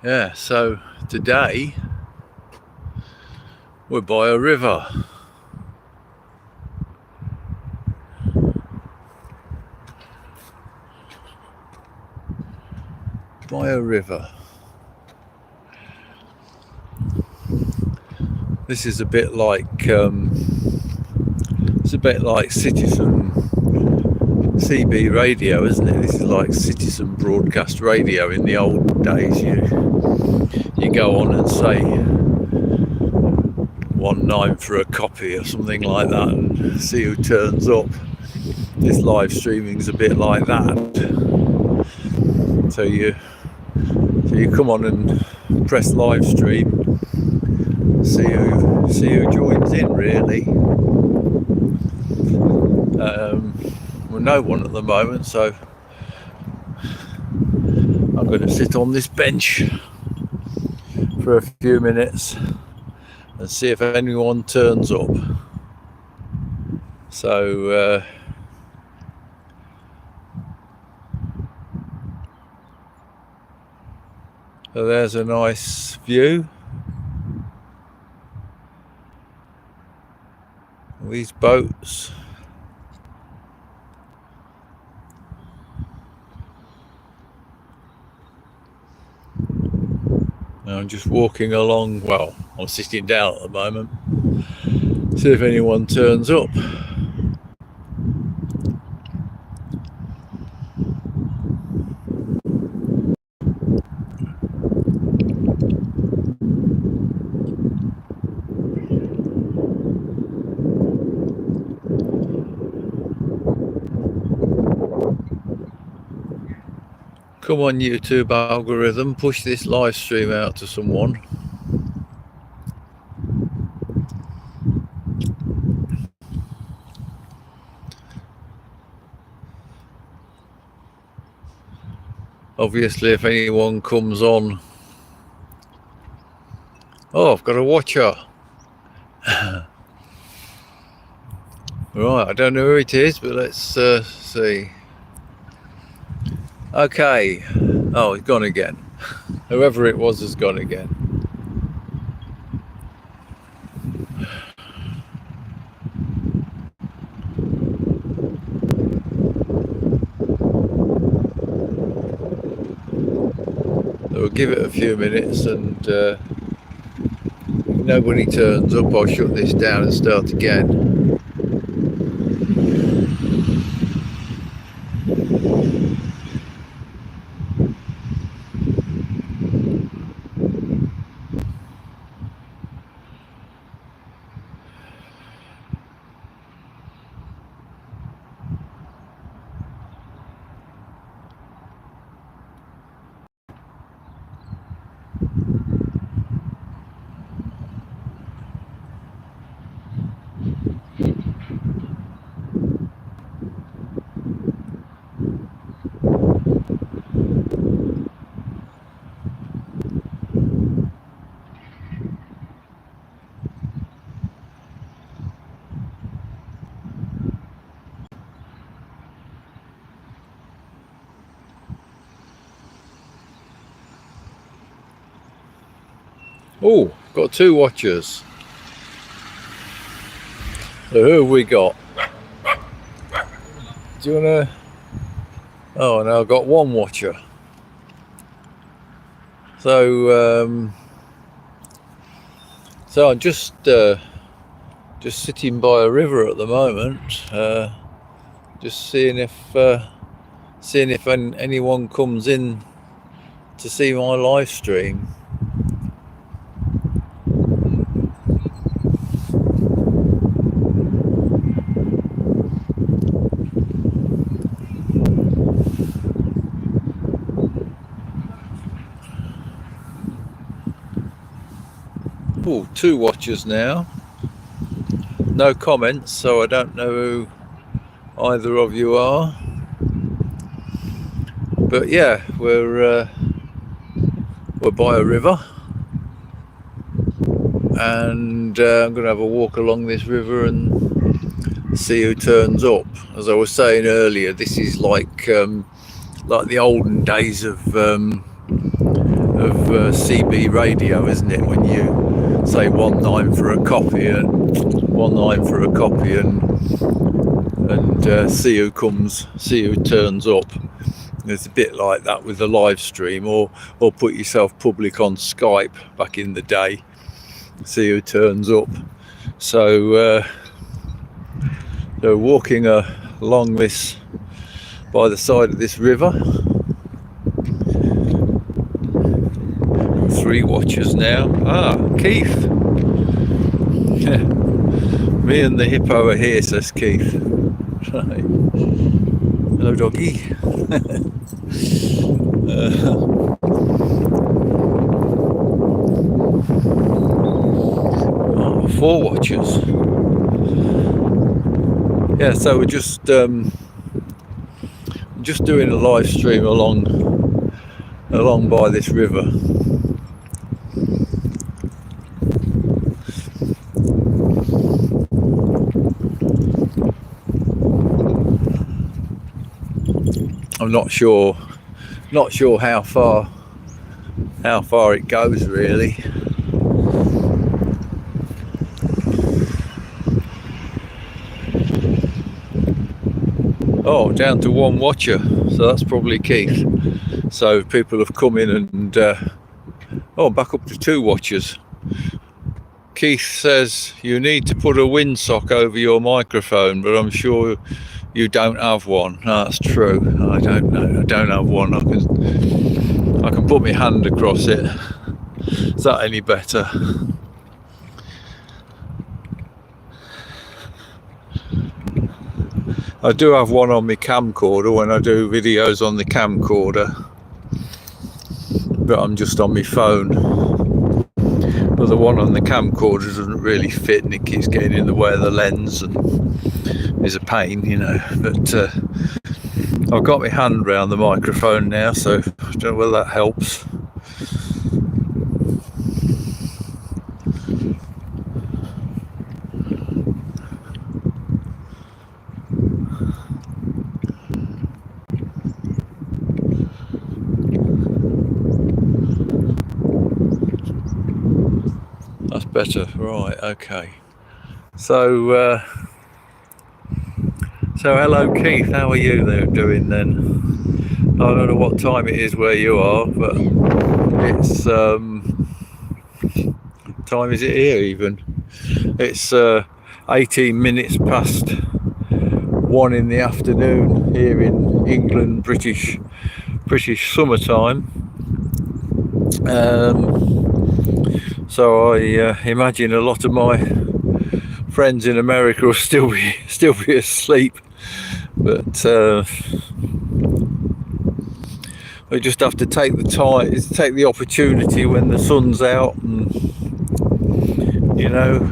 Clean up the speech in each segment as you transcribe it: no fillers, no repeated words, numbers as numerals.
Yeah, so today we're by a river. By a river. This is a bit like Citizen CB radio, isn't it? This is like Citizen Broadcast Radio in the old days. You go on and say 1-9 for a copy or something like that and see who turns up. This live streaming's a bit like that. So you come on and press live stream, see who joins in really. Well, no one at the moment, so I'm going to sit on this bench for a few minutes and see if anyone turns up. So there's a nice view. These boats. I'm just walking along. Well, I'm sitting down at the moment. See if anyone turns up. Come on, YouTube algorithm, push this live stream out to someone. Obviously, if anyone comes on... Oh, I've got a watcher. Right, I don't know who it is, but let's see. Okay. Oh, it's gone again. Whoever it was has gone again. We'll give it a few minutes, and if nobody turns up, I'll shut this down and start again. Oh, got two watchers. So who have we got? Do you wanna... Oh, no, I've got one watcher. So I'm just sitting by a river at the moment, just seeing if anyone comes in to see my live stream. Oh, two watchers now. No comments, so I don't know who either of you are. But yeah, we're by a river, and I'm going to have a walk along this river and see who turns up. As I was saying earlier, this is like the olden days of CB radio, isn't it? When you say 1.9 for a copy and 1.9 for a copy, and see who turns up. It's a bit like that with the live stream, or put yourself public on Skype back in the day. See who turns up. So they're walking along this, by the side of this river. 3 watchers now. Keith. Me and the hippo are here, says Keith. Right. Hello, doggy. 4 watchers. Yeah, so we're just doing a live stream along by this river. I'm not sure how far it goes really. Oh, down to 1 watcher, so that's probably Keith. So people have come in and back up to 2 watchers. Keith says you need to put a windsock over your microphone, but I'm sure you don't have one. No, that's true. I don't know. I don't have one. I can put my hand across it. Is that any better? I do have one on my camcorder when I do videos on the camcorder, but I'm just on my phone. But the one on the camcorder doesn't really fit, and it keeps getting in the way of the lens and is a pain, you know. But I've got my hand around the microphone now, so I don't know whether that helps. That's better, right? Okay. So hello Keith, how are you there doing then? I don't know what time it is where you are, but it's time is it here even? It's 18 minutes past 1 in the afternoon here in England, British summertime. So I imagine a lot of my friends in America will still be asleep, but we just have to take the opportunity when the sun's out, and you know.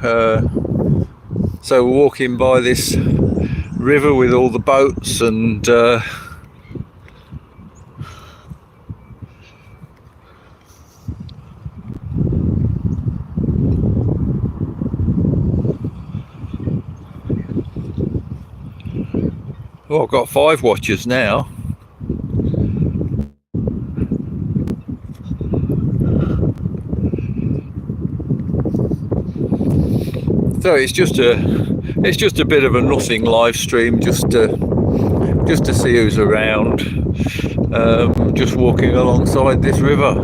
So we're walking by this river with all the boats and. Oh, I've got 5 watchers now. So it's just a bit of a nothing live stream, just to see who's around. Just walking alongside this river.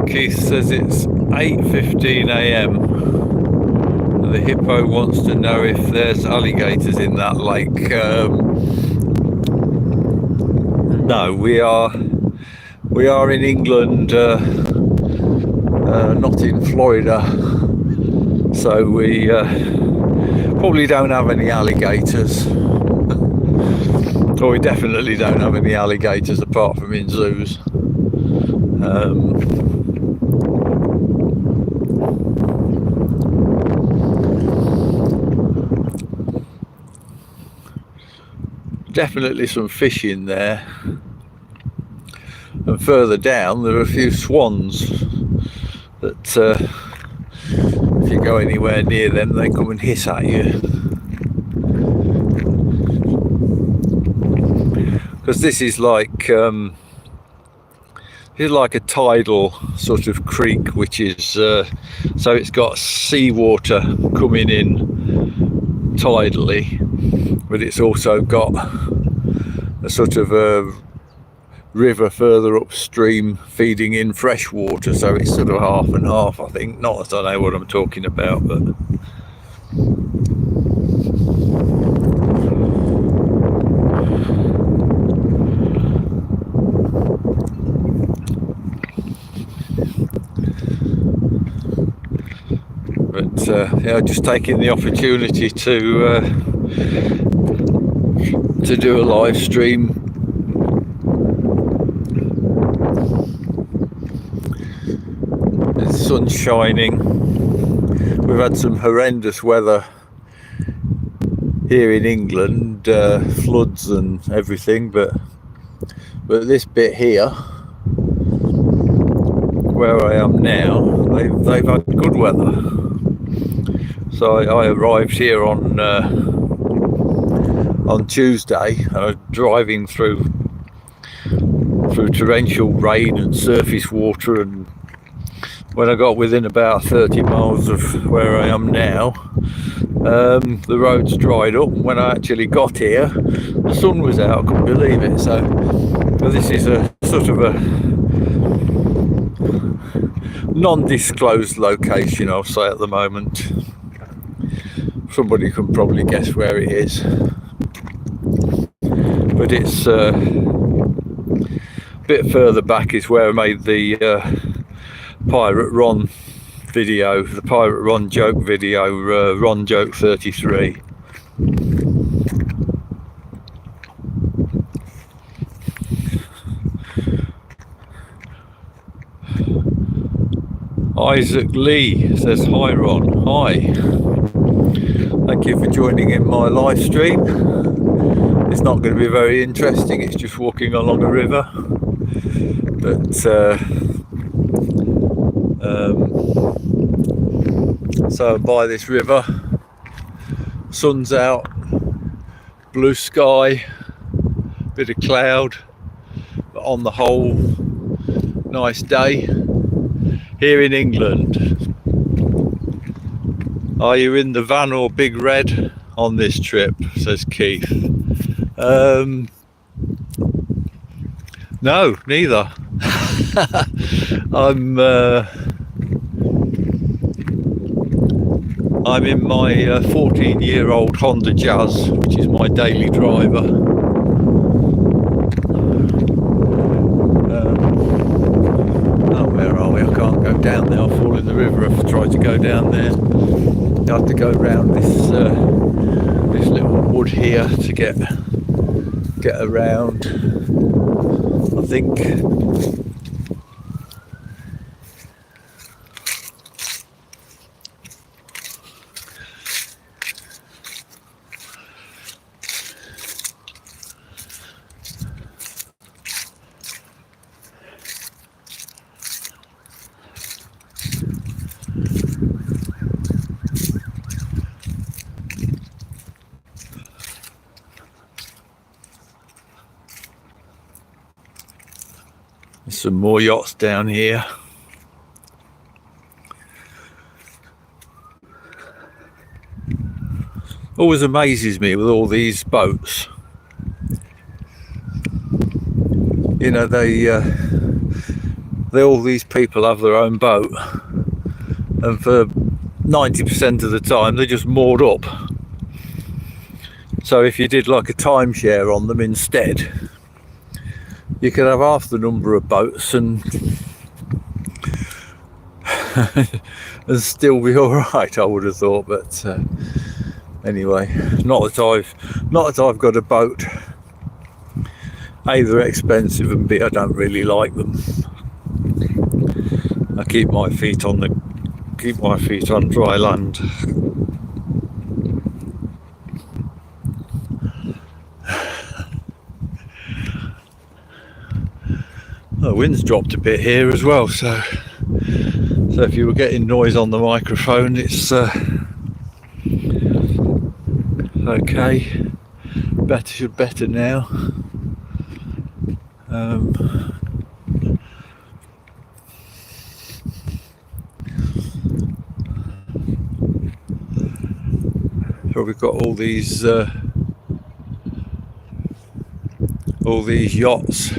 Keith says it's 8:15 a.m. The hippo wants to know if there's alligators in that lake. No, we are in England, not in Florida, so we probably don't have any alligators. Or we definitely don't have any alligators apart from in zoos. Definitely some fish in there, and further down there are a few swans. that if you go anywhere near them, they come and hiss at you. Because this is like a tidal sort of creek, which is so it's got seawater coming in tidally, but it's also got a sort of a river further upstream feeding in fresh water, so it's sort of half and half, I think. Not that I know what I'm talking about, but yeah, just taking the opportunity to do a live stream. The sun's shining. We've had some horrendous weather here in England, floods and everything, but this bit here where I am now, they've had good weather. So I arrived here on Tuesday, and I was driving through torrential rain and surface water, and when I got within about 30 miles of where I am now, the roads dried up. When I actually got here, the sun was out. I couldn't believe it. So this is a sort of a non-disclosed location, I'll say, at the moment. Somebody can probably guess where it is, but it's a bit further back is where I made the Pirate Ron video, the Pirate Ron joke video, Ron Joke 33. Isaac Lee says, hi Ron. Hi. Thank you for joining in my live stream. It's not going to be very interesting, it's just walking along a river. But so by this river, sun's out, blue sky, bit of cloud, but on the whole, nice day here in England. Are you in the van or Big Red on this trip? Says Keith. No, neither. I'm in my 14-year-old Honda Jazz, which is my daily driver. Oh, where are we? I can't go down there. I'll fall in the river if I try to go down there. I have to go around this little wood here to get around, I think. There's some more yachts down here. Always amazes me with all these boats. You know, they all these people have their own boat, and for 90% of the time they're just moored up. So if you did like a timeshare on them instead, you could have half the number of boats and and still be all right, I would have thought. But anyway, not that I've got a boat. A, they're expensive, and B, I don't really like them. I keep my feet on dry land. The wind's dropped a bit here as well, so So if you were getting noise on the microphone, it's okay. Better now. So we've got all these yachts.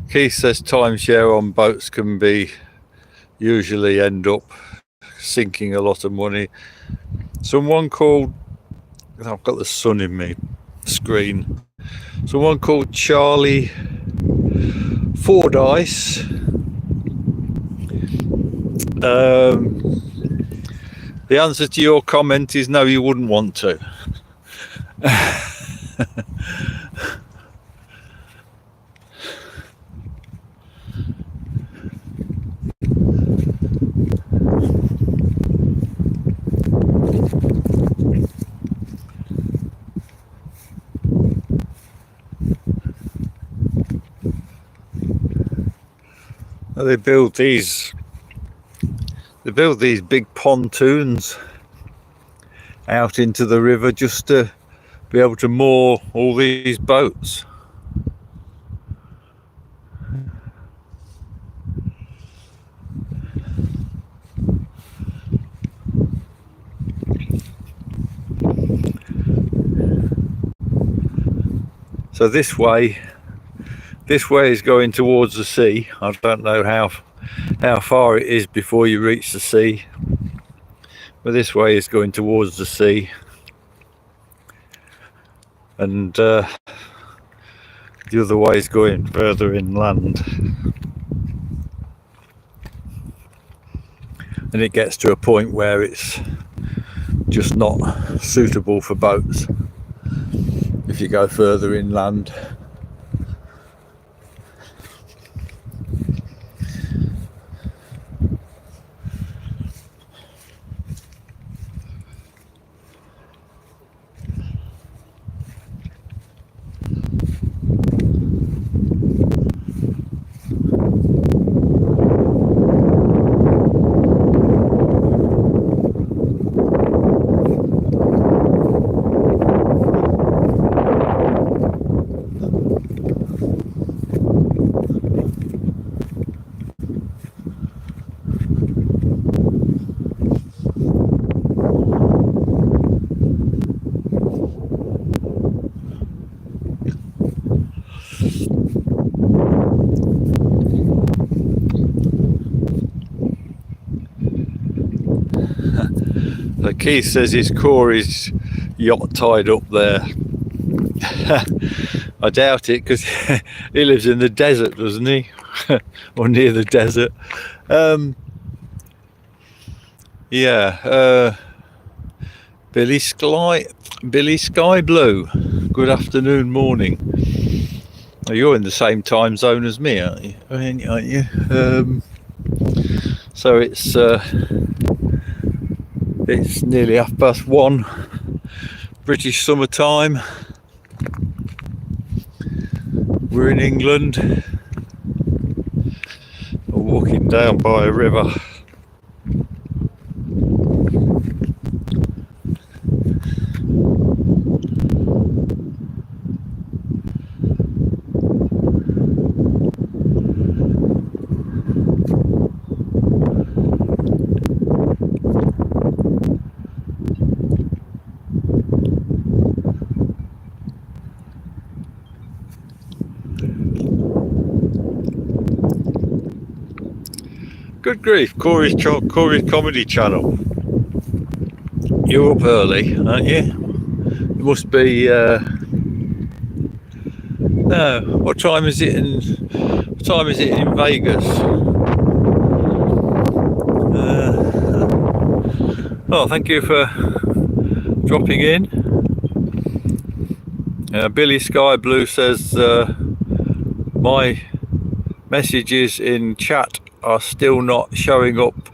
Keith says timeshare on boats can usually end up sinking a lot of money. Someone called, I've got the sun in my screen, someone called Charlie Fordyce the answer to your comment is no, you wouldn't want to. They build these big pontoons out into the river just to be able to moor all these boats. So this way is going towards the sea. I don't know how far it is before you reach the sea, but this way is going towards the sea, and the other way is going further inland, and it gets to a point where it's just not suitable for boats if you go further inland. So Keith says his Corey's yacht tied up there. I doubt it, because he lives in the desert, doesn't he? Or near the desert. Billy Sky Blue. Good afternoon, morning. You're in the same time zone as me, aren't you? So it's nearly 1:30 British summertime. We're in England. We're walking down by a river. Good grief, Corey's comedy channel. You're up early, aren't you? It must be no, what time is it in Vegas? Oh, thank you for dropping in. Billy Sky Blue says my messages in chat are still not showing up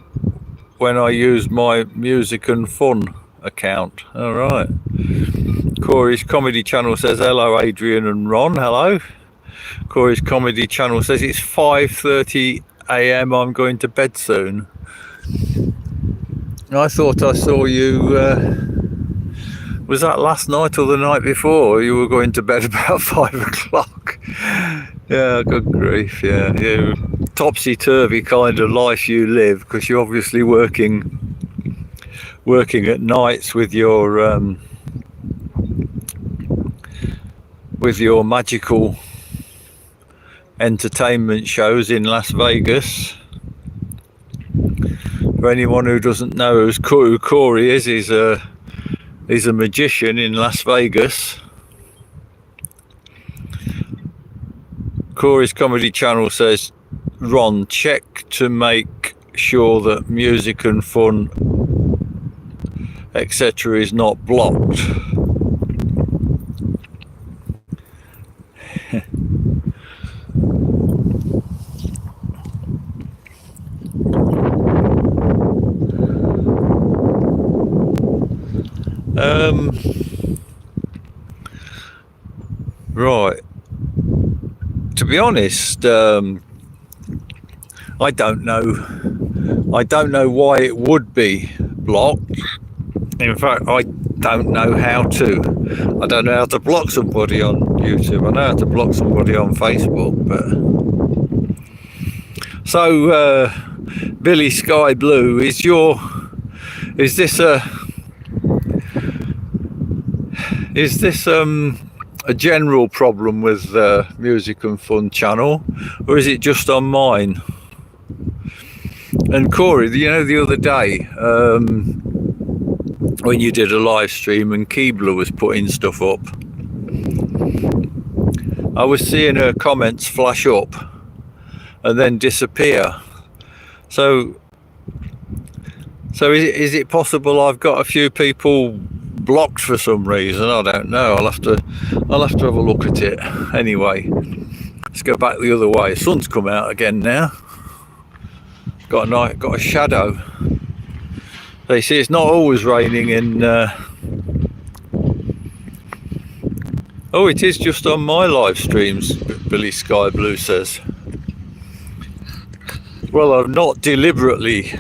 when I use my Music and Fun account. All right. Corey's Comedy Channel says hello, Adrian and Ron. Hello. Corey's Comedy Channel says it's 5:30 a.m. I'm going to bed soon. I thought I saw you. Was that last night or the night before? You were going to bed about 5 o'clock. Yeah, good grief. Yeah, topsy-turvy kind of life you live, because you're obviously working at nights with your magical entertainment shows in Las Vegas. For anyone who doesn't know who Corey is, he's a magician in Las Vegas. Corey's Comedy Channel says, Ron, check to make sure that Music and Fun, etc. is not blocked. Right. To be honest, I don't know why it would be blocked. In fact, I don't know how to. I don't know how to block somebody on YouTube. I know how to block somebody on Facebook, but so Billy Sky Blue, is this a general problem with Music and Fun channel, or is it just on mine? And Corey, the other day when you did a live stream and Keebler was putting stuff up, I was seeing her comments flash up and then disappear. So is it possible I've got a few people blocked for some reason? I don't know. I'll have to have a look at it. Anyway, let's go back the other way. The sun's come out again now. Got a shadow. So you see, it's not always raining in. Oh, it is just on my live streams. Billy Sky Blue says. Well, I've not deliberately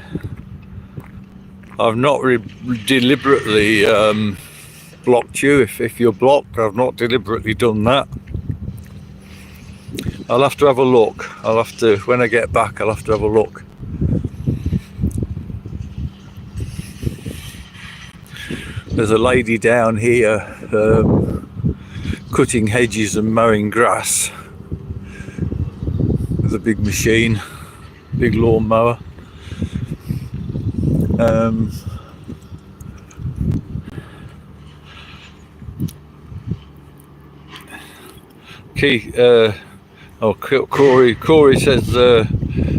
blocked you. If you're blocked, I've not deliberately done that. I'll have to have a look. When I get back, I'll have to have a look. There's a lady down here cutting hedges and mowing grass with a big machine, big lawn mower. Corey says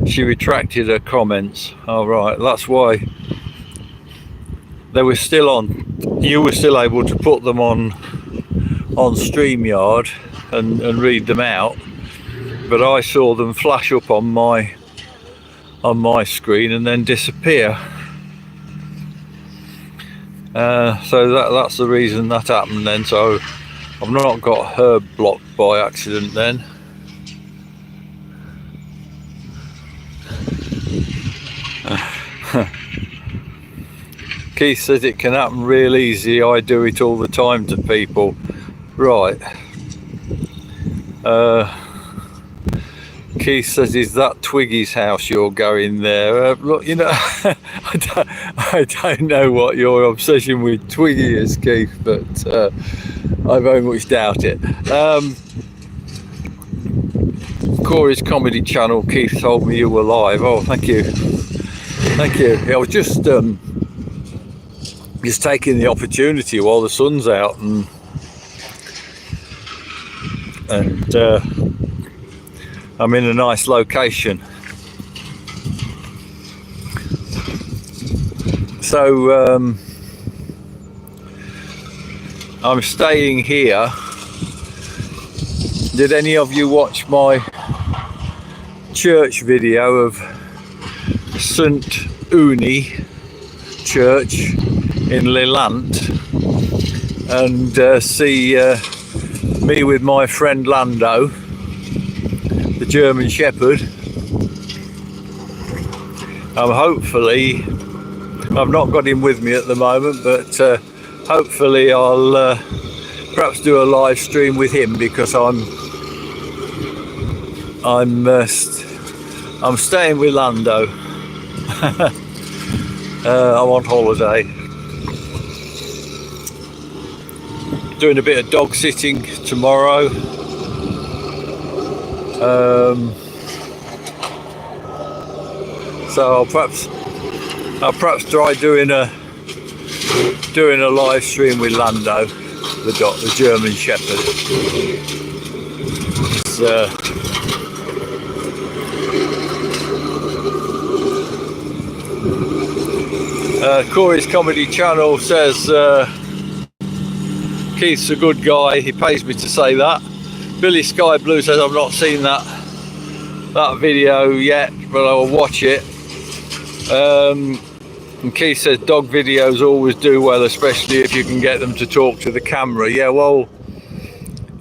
she retracted her comments. All right, that's why they were still on. You were still able to put them on StreamYard and read them out, but I saw them flash up on my screen and then disappear. So that's the reason that happened then. So I've not got her blocked by accident then. Keith says it can happen real easy. I do it all the time to people. Right. Keith says, is that Twiggy's house you're going there? Look, I don't know what your obsession with Twiggy is, Keith, but I very much doubt it. Corey's Comedy Channel, Keith told me you were live. Oh, thank you. Thank you. I was just taking the opportunity while the sun's out and I'm in a nice location. So I'm staying here. Did any of you watch my church video of St. Uni church in Lelant and see me with my friend Lando, the German Shepherd. Hopefully, I've not got him with me at the moment, but hopefully I'll perhaps do a live stream with him, because I'm staying with Lando. I'm on holiday, doing a bit of dog sitting tomorrow. So I'll perhaps try doing a live stream with Lando, the German Shepherd. Corey's Comedy Channel says Keith's a good guy. He pays me to say that. Billy Sky Blue says I've not seen that video yet, but I will watch it. And Keith says dog videos always do well, especially if you can get them to talk to the camera. Yeah, well,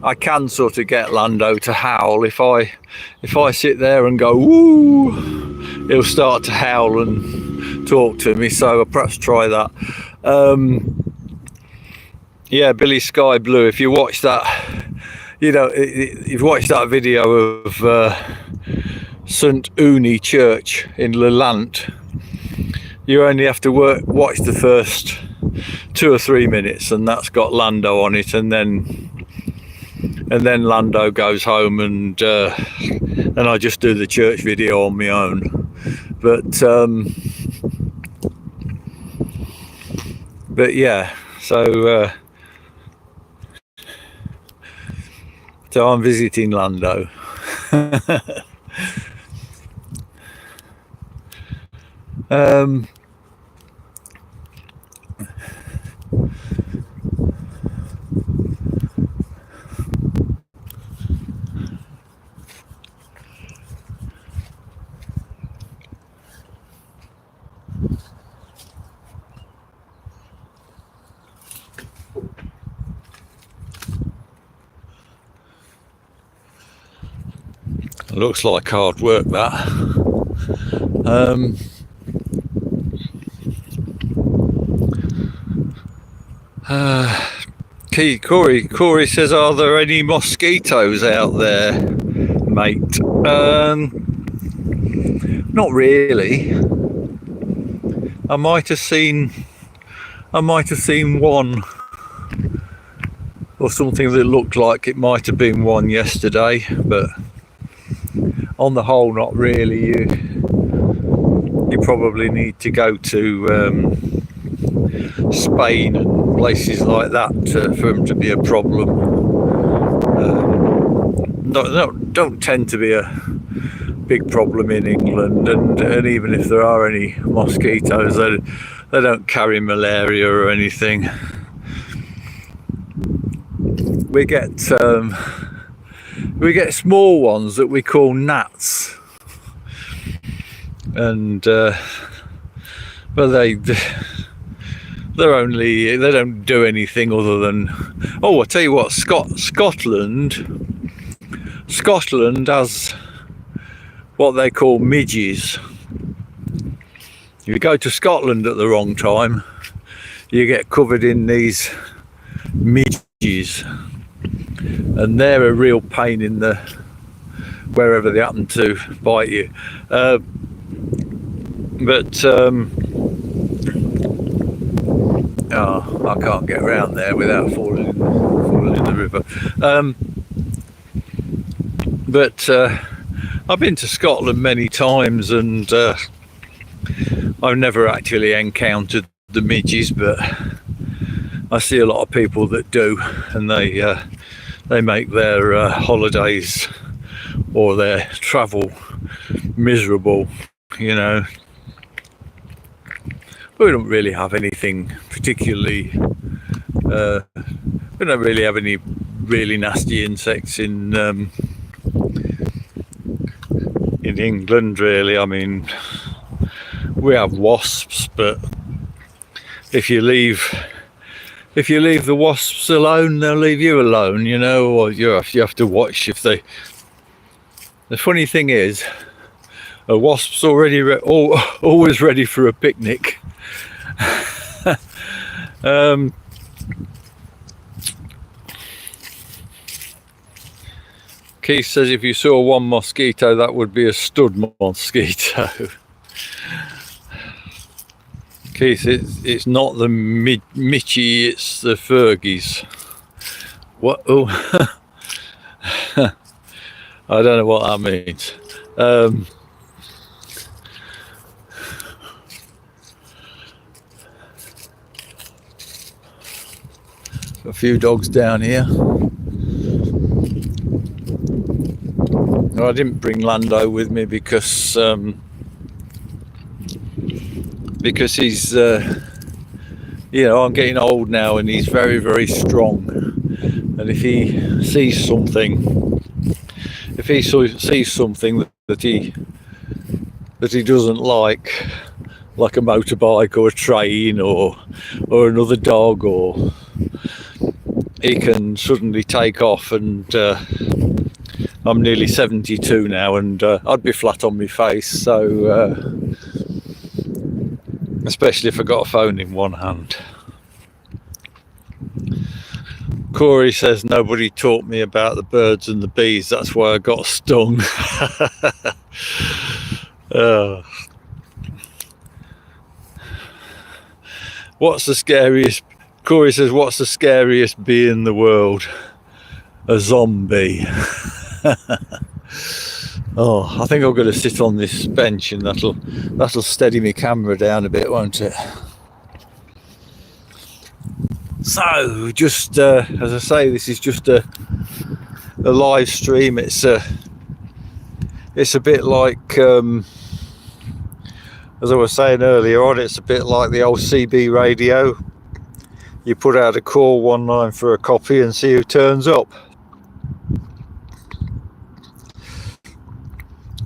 I can sort of get Lando to howl. If I sit there and go woo, he'll start to howl and talk to me. So I'll perhaps try that. Yeah, Billy Sky Blue, if you watch that, you've watched that video of St Uni Church in Lelant, you only have to watch the first 2 or 3 minutes, and that's got Lando on it, and then Lando goes home, and I just do the church video on my own. But yeah, so I'm visiting Lando. Looks like hard work, that. Corey says, are there any mosquitoes out there, mate? Not really. I might have seen one, or something that looked like it might have been one yesterday, but on the whole, not really. You probably need to go to Spain and places like that for them to be a problem. Don't tend to be a big problem in England, and even if there are any mosquitoes, they don't carry malaria or anything. We get small ones that we call gnats, and but they don't do anything other than, oh, I tell you what, Scotland has what they call midges. If you go to Scotland at the wrong time, you get covered in these midges, and they're a real pain in the wherever they happen to bite you. I can't get around there without falling in the river. But I've been to Scotland many times, and I've never actually encountered the midges, but I see a lot of people that do, and they make their holidays or their travel miserable, you know. We don't really have anything particularly, we don't really have any really nasty insects in England, really. I mean, we have wasps, but if you leave the wasps alone, they'll leave you alone, you know, or you have to watch if they. The funny thing is, a wasp's always ready for a picnic. Keith says if you saw one mosquito, that would be a stud mosquito. Keith, it's not the Mitchie, it's the Fergies. What? Oh, I don't know what that means. A few dogs down here. I didn't bring Lando with me because he's you know, I'm getting old now and he's very, very strong, and if he sees something that he doesn't like a motorbike or a train or another dog, or he can suddenly take off, and I'm nearly 72 now, and I'd be flat on my face, so especially if I got a phone in one hand. Corey says nobody taught me about the birds and the bees, that's why I got stung. What's the scariest? Corey says, what's the scariest bee in the world? A zombie. Oh, I think I'm going to sit on this bench, and that'll steady my camera down a bit, won't it? So, just as I say, this is just a live stream. It's a bit like, as I was saying earlier on, it's a bit like the old CB radio. You put out a call one line for a copy and see who turns up.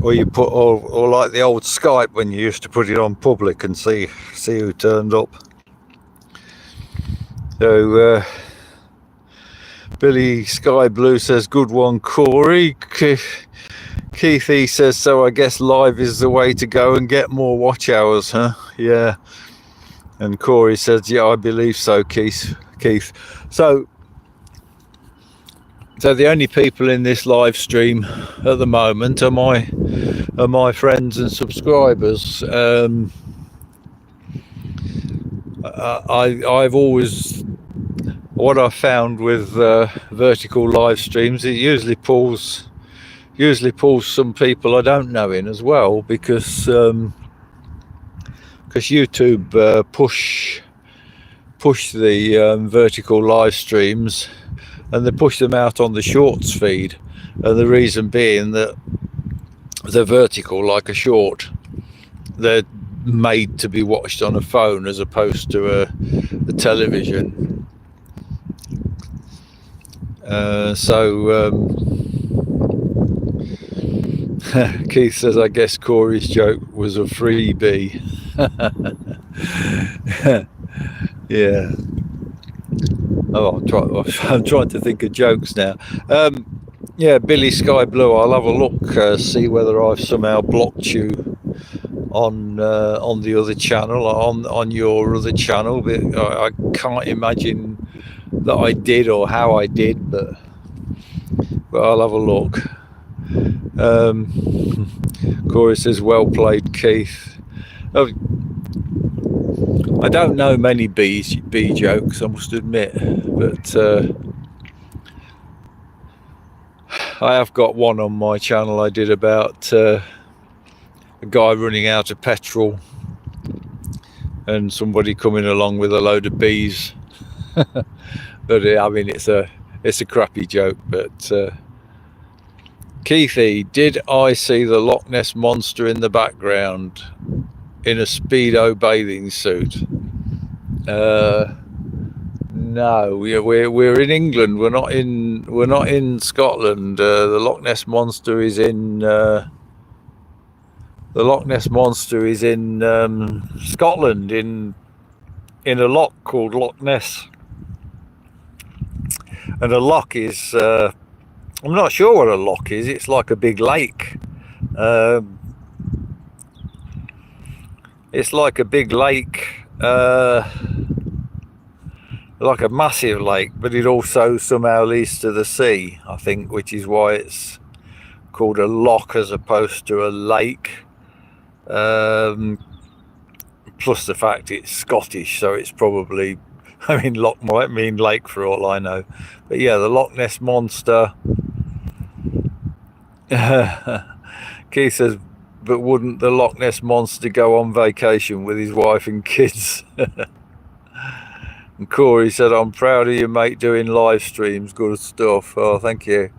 Or you put, or like the old Skype when you used to put it on public and see who turned up. So Billy Sky Blue says, good one, Corey. Keith E says, so I guess live is the way to go and get more watch hours, huh? Yeah. And Corey says, yeah, I believe so, Keith. So the only people in this live stream at the moment are my friends and subscribers. I've always, what I found with vertical live streams, it usually pulls some people I don't know in as well, because YouTube push the vertical live streams, and they push them out on the shorts feed, and the reason being that they're vertical like a short. They're made to be watched on a phone as opposed to a television. Keith says, I guess Corey's joke was a freebie. Yeah. Oh, I'm trying to think of jokes now. Yeah, Billy Sky Blue, I'll have a look, see whether I've somehow blocked you on the other channel, on your other channel. But I can't imagine that I did or how I did, but I'll have a look. Corey says, well played, Keith. I don't know many bee jokes, I must admit, but I have got one on my channel I did about a guy running out of petrol and somebody coming along with a load of bees. But I mean, it's a crappy joke. But Keithy, did I see the Loch Ness Monster in the background in a Speedo bathing suit? No, we're in England. We're not in Scotland. The Loch Ness Monster is in Scotland, in in a loch called Loch Ness. And a loch is, I'm not sure what a loch is. It's like a big lake. It's like a big lake, like a massive lake, but it also somehow leads to the sea, I think, which is why it's called a loch as opposed to a lake. Plus the fact it's Scottish, so it's probably, I mean, loch might mean lake for all I know. But yeah, the Loch Ness Monster. Keith says, but wouldn't the Loch Ness Monster go on vacation with his wife and kids? And Corey said, I'm proud of you, mate, doing live streams. Good stuff. Oh, thank you.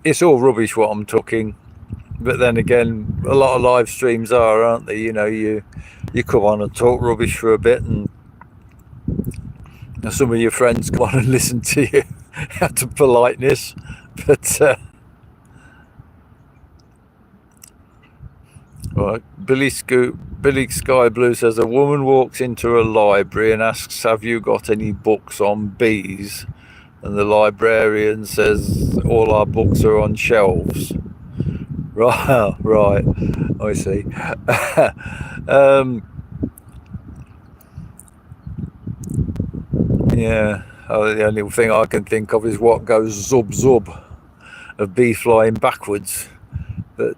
It's all rubbish what I'm talking. But then again, a lot of live streams are, aren't they? You know, you come on and talk rubbish for a bit, and some of your friends come on and listen to you out of politeness. But right, Billy Sky Blue says, a woman walks into a library and asks, have you got any books on bees? And the librarian says, all our books are on shelves. Right, I see. Yeah, the only thing I can think of is what goes zub zub, a bee flying backwards. But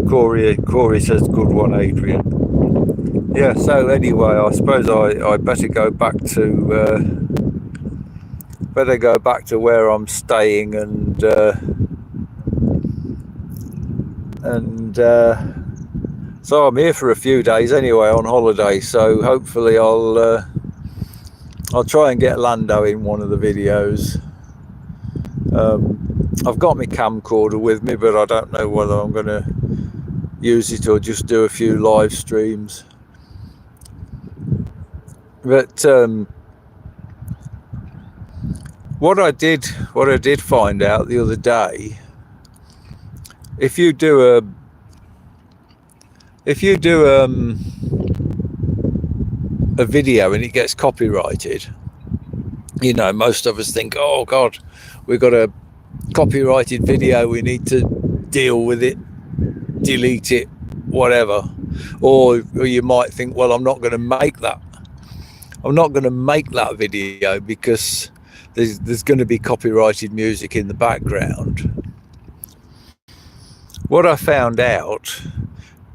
Corey says, good one, Adrian. Yeah, so anyway, I suppose I better go back to where I'm staying, and so I'm here for a few days anyway on holiday, so hopefully I'll try and get Lando in one of the videos. I've got my camcorder with me, but I don't know whether I'm going to use it or just do a few live streams. But what I did find out the other day, if you do a video and it gets copyrighted, you know, most of us think, oh God, we've got a copyrighted video, we need to deal with it, delete it, whatever. Or you might think, well, I'm not going to make that video because there's going to be copyrighted music in the background. What I found out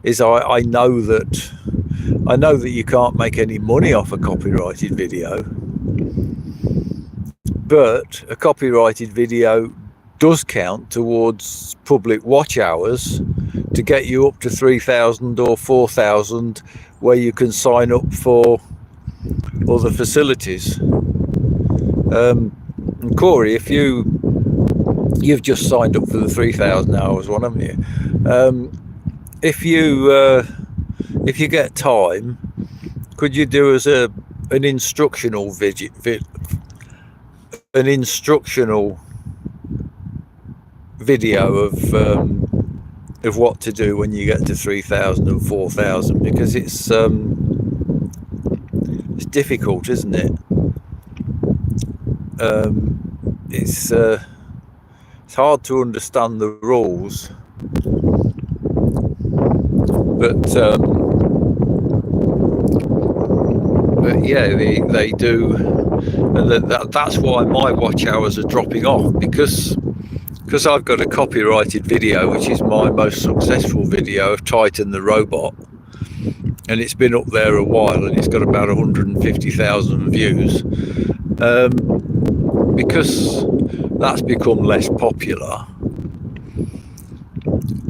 is I know that you can't make any money off a copyrighted video, but a copyrighted video does count towards public watch hours to get you up to 3,000 or 4,000, where you can sign up for other facilities. And Corey, if you've just signed up for the 3,000 hours one, haven't you? If you get time, could you do as an instructional video of what to do when you get to 3,000 and 4,000, because it's difficult, isn't it? It's hard to understand the rules, but yeah, they do, and that's why my watch hours are dropping off, because I've got a copyrighted video, which is my most successful video of Titan the robot, and it's been up there a while, and it's got about 150,000 views. Because that's become less popular,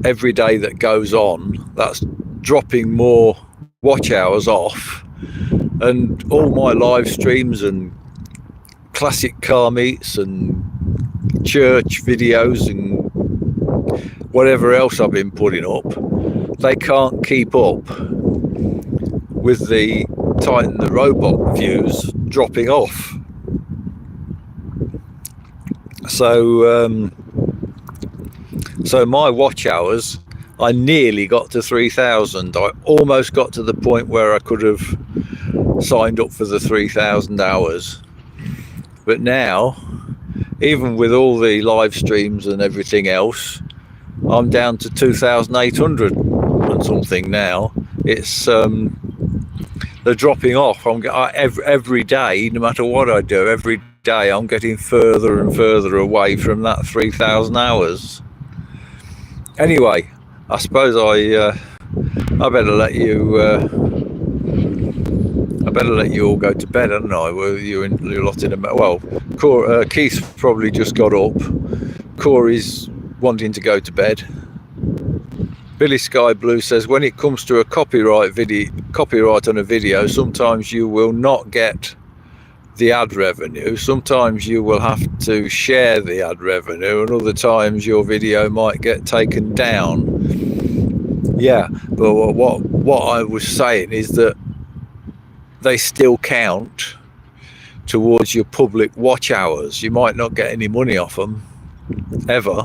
every day that goes on, that's dropping more watch hours off, and all my live streams and classic car meets and church videos and whatever else I've been putting up, they can't keep up with the Titan the robot views dropping off. So So my watch hours, I nearly got to 3,000. I almost got to the point where I could have signed up for the 3,000 hours. But now, even with all the live streams and everything else, I'm down to 2,800 and something now. It's they're dropping off. Every day, no matter what I do, every day I'm getting further and further away from that 3,000 hours. Anyway, I suppose I better let you all go to bed, haven't I? Well, you're lot in a well. Keith's probably just got up. Corey's wanting to go to bed. Billy Sky Blue says, when it comes to a copyright on a video, sometimes you will not get the ad revenue. Sometimes you will have to share the ad revenue, and other times your video might get taken down. Yeah, but what I was saying is that they still count towards your public watch hours. You might not get any money off them ever,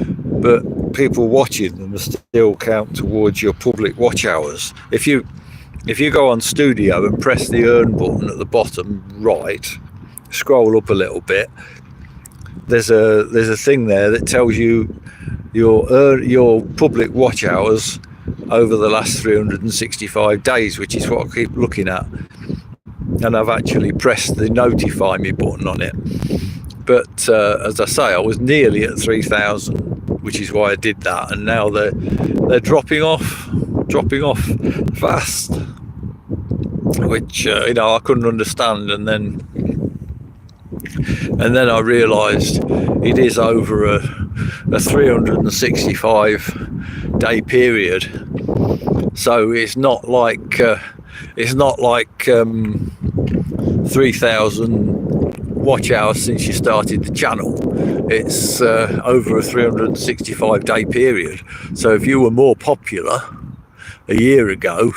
but people watching them still count towards your public watch hours. If you go on Studio and press the earn button at the bottom right, scroll up a little bit, there's a thing there that tells you your public watch hours over the last 365 days, which is what I keep looking at. And I've actually pressed the notify me button on it. But as I say, I was nearly at 3,000, which is why I did that. And now they're dropping off fast, which I couldn't understand. And then I realised it is over a 365 day period. So it's not like 3,000 watch hours since you started the channel. It's over a 365 day period. So if you were more popular a year ago,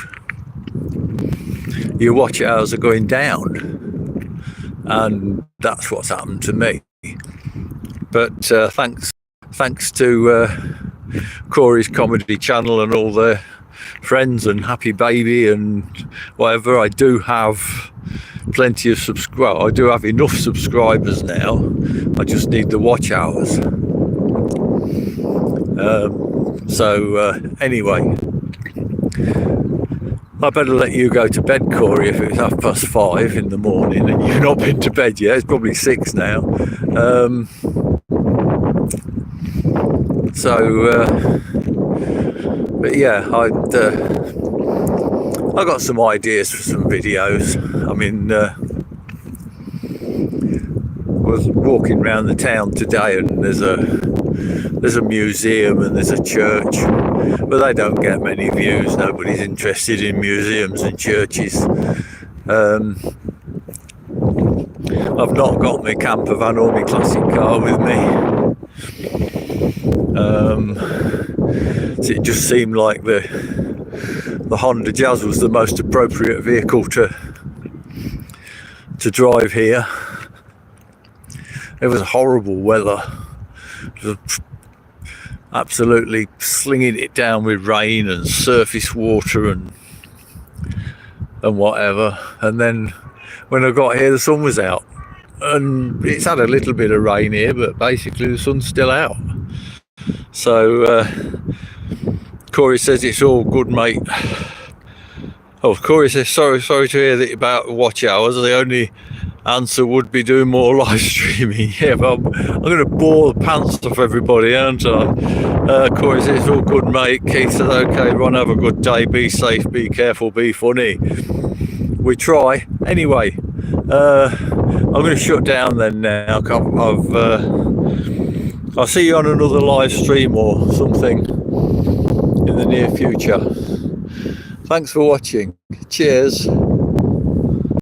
your watch hours are going down, and that's what's happened to me. But thanks to Corey's comedy channel and all their friends and Happy Baby and whatever, I do have plenty of I do have enough subscribers now. I just need the watch hours. Anyway, I better let you go to bed, Corey, if it's 5:30 in the morning and you've not been to bed yet. It's probably 6 now. But yeah, I got some ideas for some videos. I mean, was walking around the town today, and there's a museum and there's a church, but they don't get many views. Nobody's interested in museums and churches. I've not got my camper van or my classic car with me. So it just seemed like the Honda Jazz was the most appropriate vehicle to drive here. It was horrible weather, just absolutely slinging it down with rain and surface water and whatever. And then when I got here, the sun was out, and it's had a little bit of rain here, but basically the sun's still out. So Corey says it's all good, mate. Oh, Corey says sorry to hear that about watch hours. The only answer would be doing more live streaming. Yeah, but I'm going to bore the pants off everybody, aren't I? Corey says it's all good, mate. Keith says okay, Ron, have a good day, be safe, be careful, be funny. We try. Anyway, I'm going to shut down then now. I'll see you on another live stream or something in the near future. Thanks for watching. Cheers.